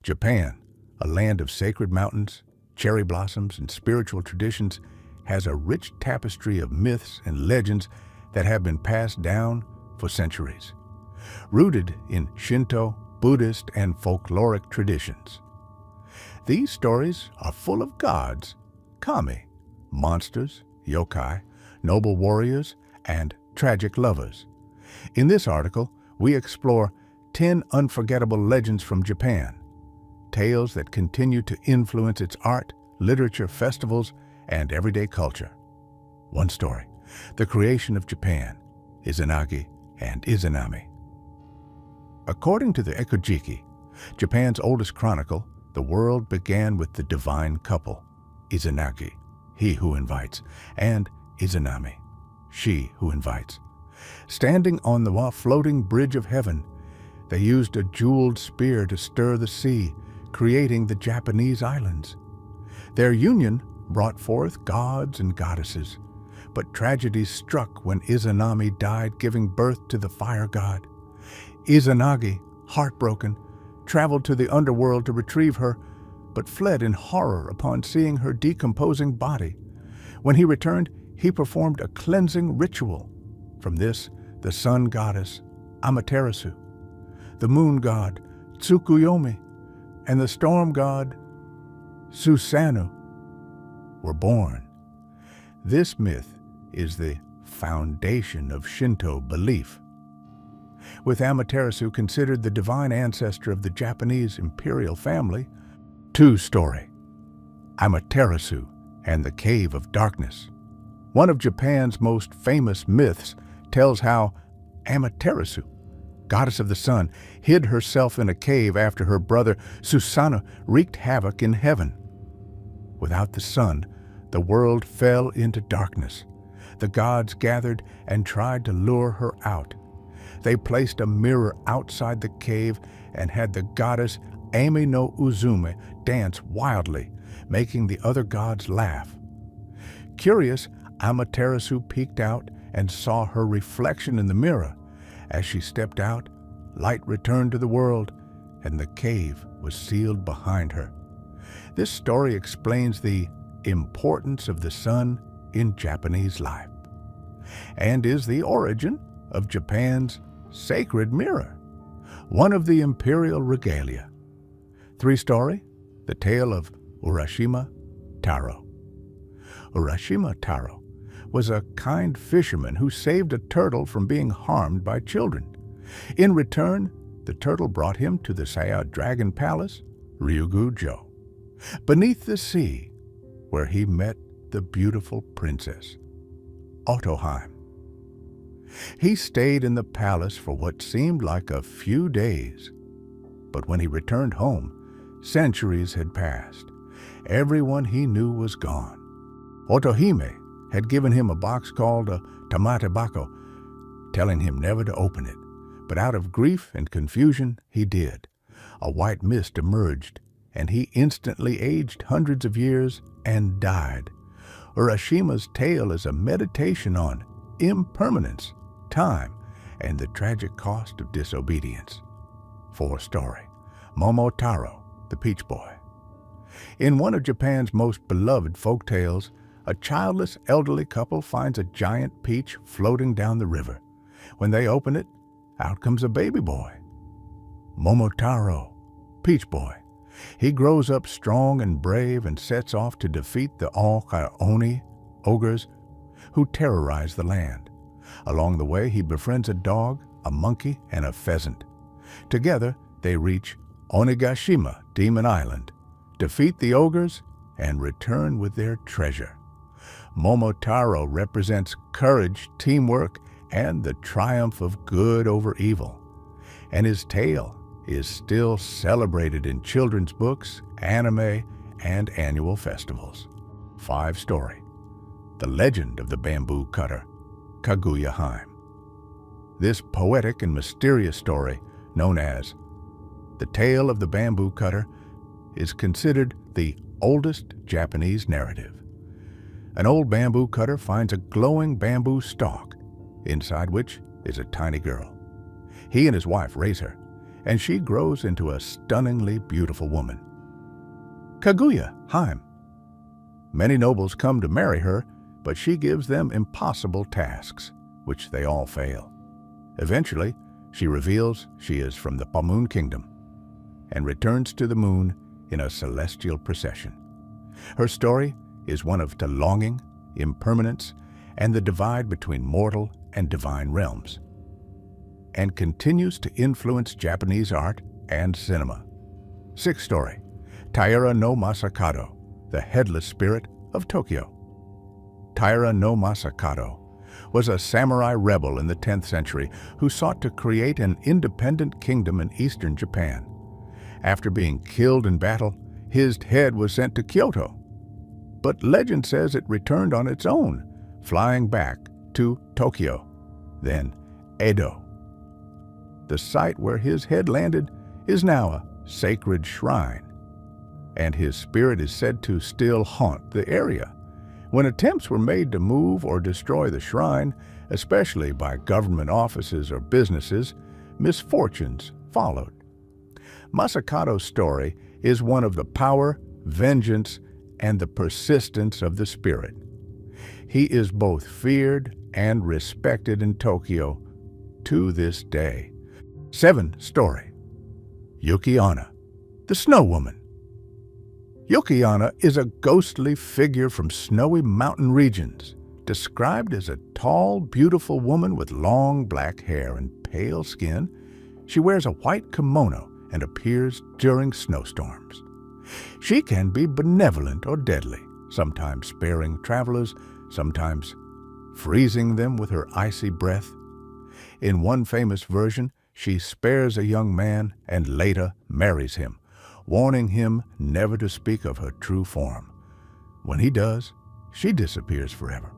Japan, a land of sacred mountains, cherry blossoms, and spiritual traditions, has a rich tapestry of myths and legends that have been passed down for centuries. Rooted in Shinto, Buddhist, and folkloric traditions. These stories are full of gods, kami, monsters, yokai, noble warriors, and tragic lovers. In this article, we explore 10 unforgettable legends from Japan, tales that continue to influence its art, literature, festivals, and everyday culture. One story, the creation of Japan, Izanagi and Izanami. According to the Ekojiki, Japan's oldest chronicle, the world began with the divine couple, Izanagi, he who invites, and Izanami, she who invites. Standing on the floating bridge of heaven, they used a jeweled spear to stir the sea, creating the Japanese islands. Their union brought forth gods and goddesses, but tragedy struck when Izanami died, giving birth to the fire god. Izanagi, heartbroken, traveled to the underworld to retrieve her, but fled in horror upon seeing her decomposing body. When he returned, he performed a cleansing ritual. From this, the sun goddess, Amaterasu, the moon god, Tsukuyomi, and the storm god, Susanoo, were born. This myth is the foundation of Shinto belief, with Amaterasu considered the divine ancestor of the Japanese imperial family. Story, Amaterasu and the Cave of Darkness. One of Japan's most famous myths tells how Amaterasu, goddess of the sun, hid herself in a cave after her brother Susanoo wreaked havoc in heaven. Without the sun, the world fell into darkness. The gods gathered and tried to lure her out. They placed a mirror outside the cave and had the goddess Ami no Uzume dance wildly, making the other gods laugh. Curious, Amaterasu peeked out and saw her reflection in the mirror. As she stepped out, light returned to the world, and the cave was sealed behind her. This story explains the importance of the sun in Japanese life, and is the origin of Japan's sacred mirror, one of the imperial regalia. Story, the tale of Urashima Taro. Urashima Taro was a kind fisherman who saved a turtle from being harmed by children. In return, the turtle brought him to the Saya Dragon Palace, Ryugu-jo, beneath the sea, where he met the beautiful princess, Otohime. He stayed in the palace for what seemed like a few days, but when he returned home, centuries had passed. Everyone he knew was gone. Otohime had given him a box called a tamatebako, telling him never to open it, but out of grief and confusion, he did. A white mist emerged, and he instantly aged hundreds of years and died. Urashima's tale is a meditation on impermanence, time, and the tragic cost of disobedience. Story, Momotaro, the Peach Boy. In one of Japan's most beloved folk tales, a childless elderly couple finds a giant peach floating down the river. When they open it, out comes a baby boy. Momotaro, Peach Boy. He grows up strong and brave and sets off to defeat the Oni, ogres, who terrorize the land. Along the way, he befriends a dog, a monkey, and a pheasant. Together, they reach Onigashima, Demon Island, defeat the ogres, and return with their treasure. Momotaro represents courage, teamwork, and the triumph of good over evil. And his tale is still celebrated in children's books, anime, and annual festivals. Story, the Legend of the Bamboo Cutter, Kaguya-hime. This poetic and mysterious story, known as the Tale of the Bamboo Cutter, is considered the oldest Japanese narrative. An old bamboo cutter finds a glowing bamboo stalk, inside which is a tiny girl. He and his wife raise her, and she grows into a stunningly beautiful woman. Kaguya Haim. Many nobles come to marry her, but she gives them impossible tasks, which they all fail. Eventually, she reveals she is from the Pamun Kingdom and returns to the moon in a celestial procession. Her story is one of the longing, impermanence, and the divide between mortal and divine realms, and continues to influence Japanese art and cinema. Sixth story, Taira no Masakado, the headless spirit of Tokyo. Taira no Masakado was a samurai rebel in the 10th century who sought to create an independent kingdom in eastern Japan. After being killed in battle, his head was sent to Kyoto, but legend says it returned on its own, flying back to Tokyo, then Edo. The site where his head landed is now a sacred shrine, and his spirit is said to still haunt the area. When attempts were made to move or destroy the shrine, especially by government offices or businesses, misfortunes followed. Masakado's story is one of the power, vengeance, and the persistence of the spirit. He is both feared and respected in Tokyo to this day. Seventh story, Yuki Onna, the Snow Woman. Yuki Onna is a ghostly figure from snowy mountain regions, described as a tall, beautiful woman with long black hair and pale skin. She wears a white kimono and appears during snowstorms. She can be benevolent or deadly, sometimes sparing travelers, sometimes freezing them with her icy breath. In one famous version, she spares a young man and later marries him, warning him never to speak of her true form. When he does, she disappears forever.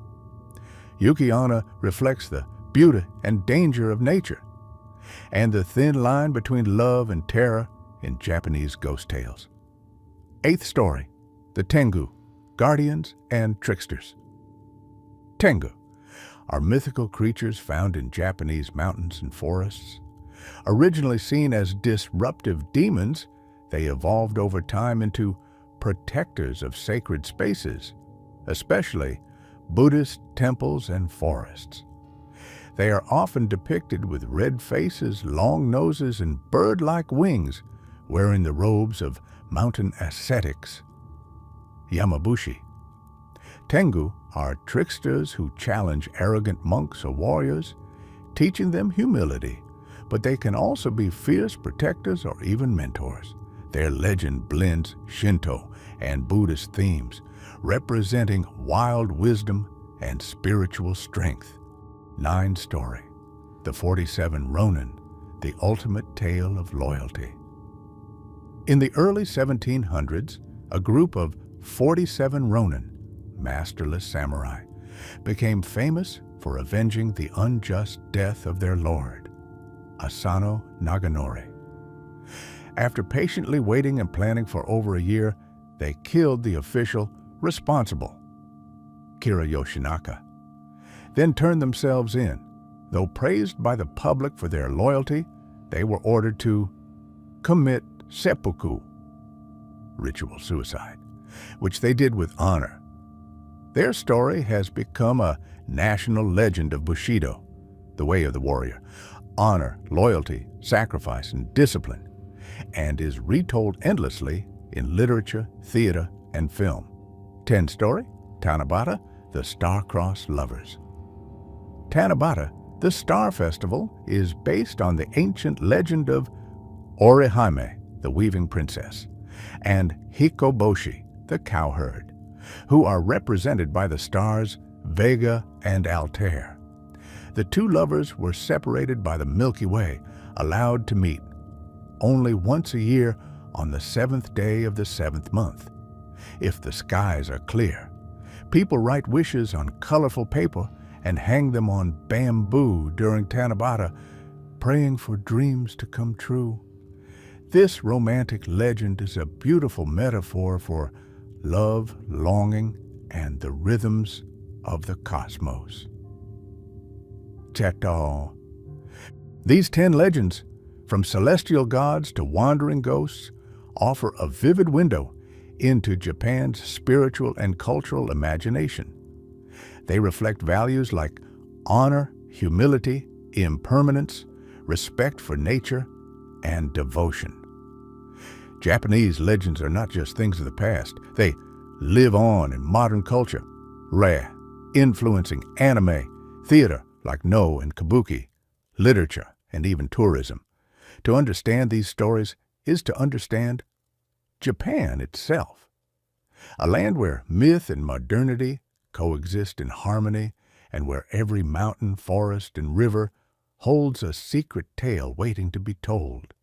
Yuki Onna reflects the beauty and danger of nature, and the thin line between love and terror in Japanese ghost tales. Eighth story, the Tengu, guardians and tricksters. Tengu are mythical creatures found in Japanese mountains and forests. Originally seen as disruptive demons, they evolved over time into protectors of sacred spaces, especially Buddhist temples and forests. They are often depicted with red faces, long noses, and bird-like wings, wearing the robes of mountain ascetics, Yamabushi. Tengu are tricksters who challenge arrogant monks or warriors, teaching them humility, but they can also be fierce protectors or even mentors. Their legend blends Shinto and Buddhist themes, representing wild wisdom and spiritual strength. Ninth story, the 47 Ronin, the ultimate tale of loyalty. In the early 1700s, a group of 47 Ronin, masterless samurai, became famous for avenging the unjust death of their lord, Asano Naganori. After patiently waiting and planning for over a year, they killed the official responsible, Kira Yoshinaka, then turned themselves in. Though praised by the public for their loyalty, they were ordered to commit seppuku, ritual suicide, which they did with honor. Their story has become a national legend of Bushido, the way of the warrior, honor, loyalty, sacrifice, and discipline, and is retold endlessly in literature, theater, and film. 10th story, Tanabata, the Star-Crossed Lovers. Tanabata, the Star Festival, is based on the ancient legend of Orihime, the weaving princess, and Hikoboshi, the cowherd, who are represented by the stars Vega and Altair. The two lovers were separated by the Milky Way, allowed to meet only once a year on the 7th day of the 7th month. If the skies are clear, people write wishes on colorful paper and hang them on bamboo during Tanabata, praying for dreams to come true. This romantic legend is a beautiful metaphor for love, longing, and the rhythms of the cosmos. Chato. These 10 legends from celestial gods to wandering ghosts, offer a vivid window into Japan's spiritual and cultural imagination. They reflect values like honor, humility, impermanence, respect for nature, and devotion. Japanese legends are not just things of the past. They live on in modern culture, influencing anime, theater like No and Kabuki, literature, and even tourism. To understand these stories is to understand Japan itself, a land where myth and modernity coexist in harmony and where every mountain, forest, and river holds a secret tale waiting to be told.